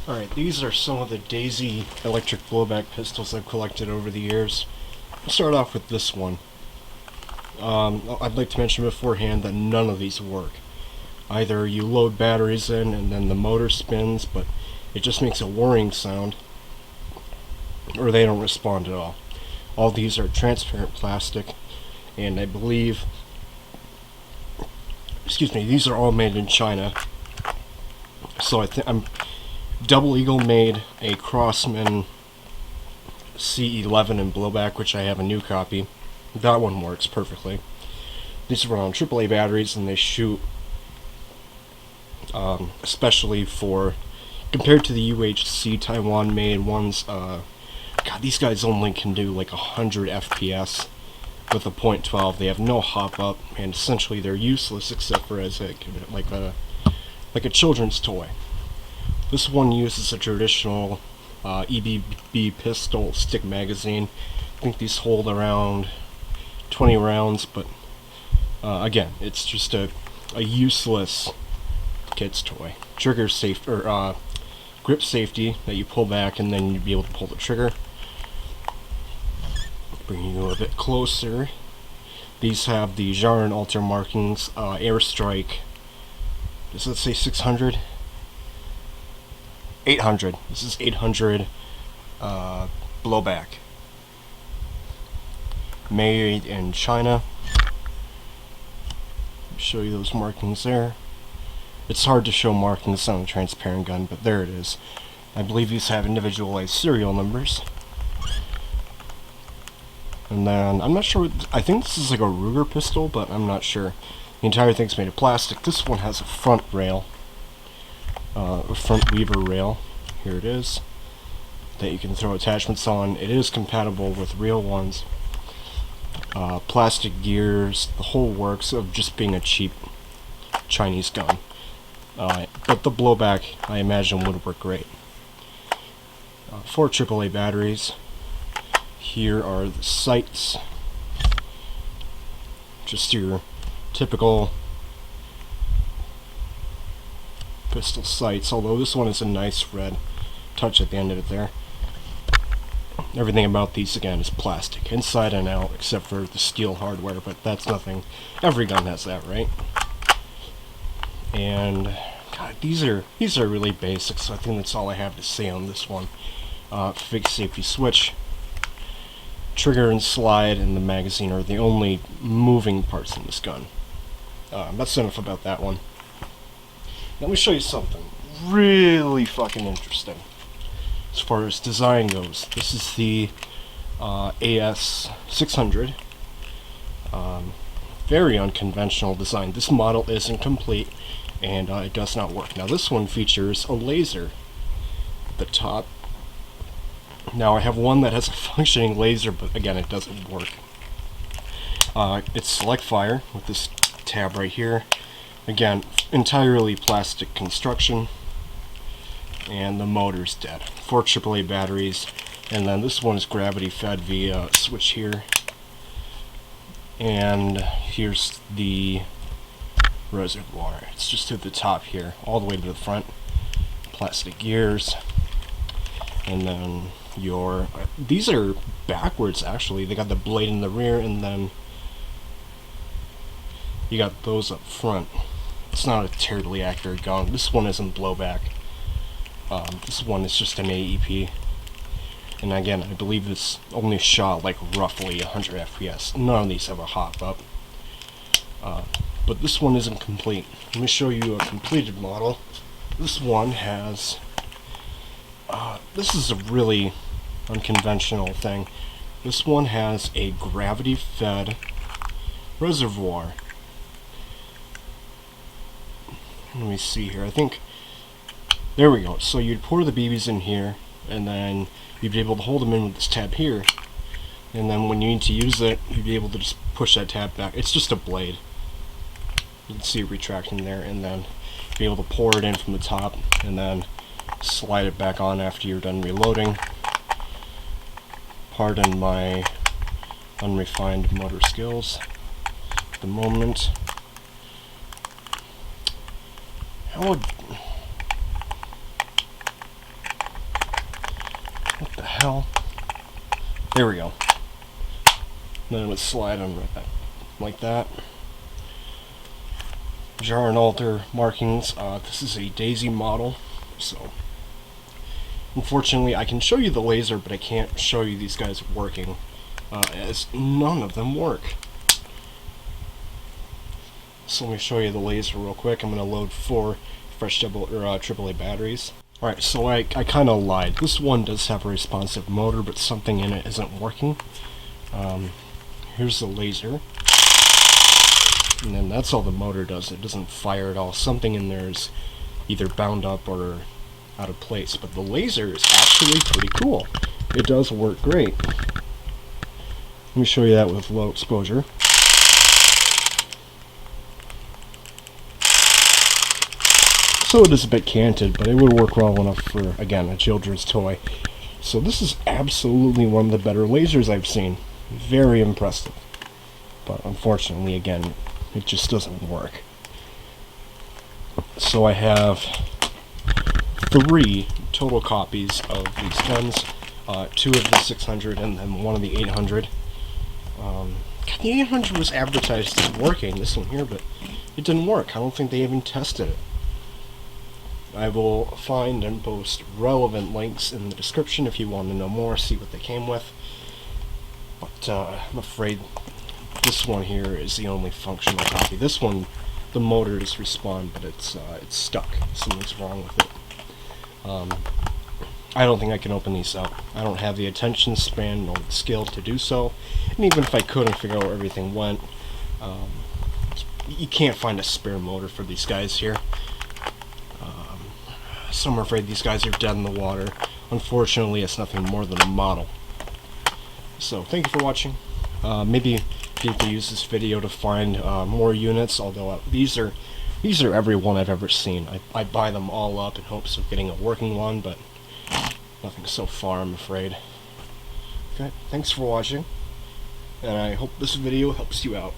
Alright, these are some of the Daisy electric blowback pistols I've collected over the years. I'll start off with this one. I'd like to mention beforehand that none of these work. Either you load batteries in and then the motor spins, but it just makes a whirring sound, or they don't respond at all. All these are transparent plastic, and I believe, these are all made in China. So I'm Double Eagle made a Crossman C11 in Blowback, which I have a new copy. That one works perfectly. These run on AAA batteries, and they shoot, especially for, compared to the UHC Taiwan-made ones, God, these guys only can do like 100 FPS with a .12. They have no hop-up, and essentially they're useless except for as like a children's toy. This one uses a traditional EBB pistol stick magazine. I think these hold around 20 rounds, but again, it's just a useless kid's toy. Trigger safe, or grip safety that you pull back and then you'd be able to pull the trigger. Bringing you a bit closer. These have the genre and alter markings, Airstrike. Does it say 600? 800. This is 800 Blowback. Made in China. Show you those markings there. It's hard to show markings on a transparent gun, but there it is. I believe these have individualized serial numbers. And then, I'm not sure, I think this is like a Ruger pistol, but I'm not sure. The entire thing's made of plastic. This one has a front rail. A front lever rail. Here it is. That you can throw attachments on. It is compatible with real ones. Plastic gears, the whole works of just being a cheap Chinese gun. But the Blowback, I imagine, would work great. 4 AAA batteries. Here are the sights. Just your typical pistol sights, although this one is a nice red touch at the end of it there. Everything about these, again, is plastic, inside and out, except for the steel hardware, but that's nothing. Every gun has that, right? And, God, these are really basic, so I think that's all I have to say on this one. Fixed safety switch. Trigger and slide and the magazine are the only moving parts in this gun. That's enough about that one. Let me show you something really fucking interesting as far as design goes. This is the AS600. Very unconventional design. This model isn't complete, and it does not work. Now this one features a laser at the top. Now I have one that has a functioning laser, but again, it doesn't work. It's select fire with this tab right here. Again, entirely plastic construction, and the motor's dead. 4 AAA batteries, and then this one is gravity fed via a switch here. And here's the reservoir. It's just to the top here, all the way to the front. Plastic gears, and then these are backwards actually. They got the blade in the rear, and then you got those up front. It's not a terribly accurate gun. This one isn't Blowback. This one is just an AEP. And again, I believe this only shot like roughly 100 FPS. None of these have a hop up. But this one isn't complete. Let me show you a completed model. This one has... this is a really unconventional thing. This one has a gravity-fed reservoir. Let me see here. I think... There we go. So you'd pour the BBs in here, and then you'd be able to hold them in with this tab here. And then when you need to use it, you'd be able to just push that tab back. It's just a blade. You can see it retracting there, and then be able to pour it in from the top, and then slide it back on after you're done reloading. Pardon my unrefined motor skills at the moment. How would... hell? There we go. Then it would slide on right back, like that. Jar and alter markings. This is a Daisy model, so unfortunately I can show you the laser, but I can't show you these guys working, as none of them work. So let me show you the laser real quick. I'm going to load 4 fresh AAA batteries. Alright, so I kind of lied. This one does have a responsive motor, but something in it isn't working. Here's the laser. And then that's all the motor does. It doesn't fire at all. Something in there is either bound up or out of place. But the laser is actually pretty cool. It does work great. Let me show you that with low exposure. So it is a bit canted, but it would work well enough for, again, a children's toy. So this is absolutely one of the better lasers I've seen. Very impressive. But unfortunately, again, it just doesn't work. So I have 3 total copies of these guns. 2 of the 600 and then 1 of the 800. The 800 was advertised as working, this one here, but it didn't work. I don't think they even tested it. I will find and post relevant links in the description if you want to know more, see what they came with. But I'm afraid this one here is the only functional copy. This one, the motor does respond, but it's stuck. Something's wrong with it. I don't think I can open these up. I don't have the attention span or the skill to do so. And even if I could and figure out where everything went, you can't find a spare motor for these guys here. So I'm afraid these guys are dead in the water. Unfortunately, it's nothing more than a model. So thank you for watching. Maybe you can use this video to find more units, although these are every one I've ever seen. I buy them all up in hopes of getting a working one, but nothing so far, I'm afraid. Okay, thanks for watching, and I hope this video helps you out.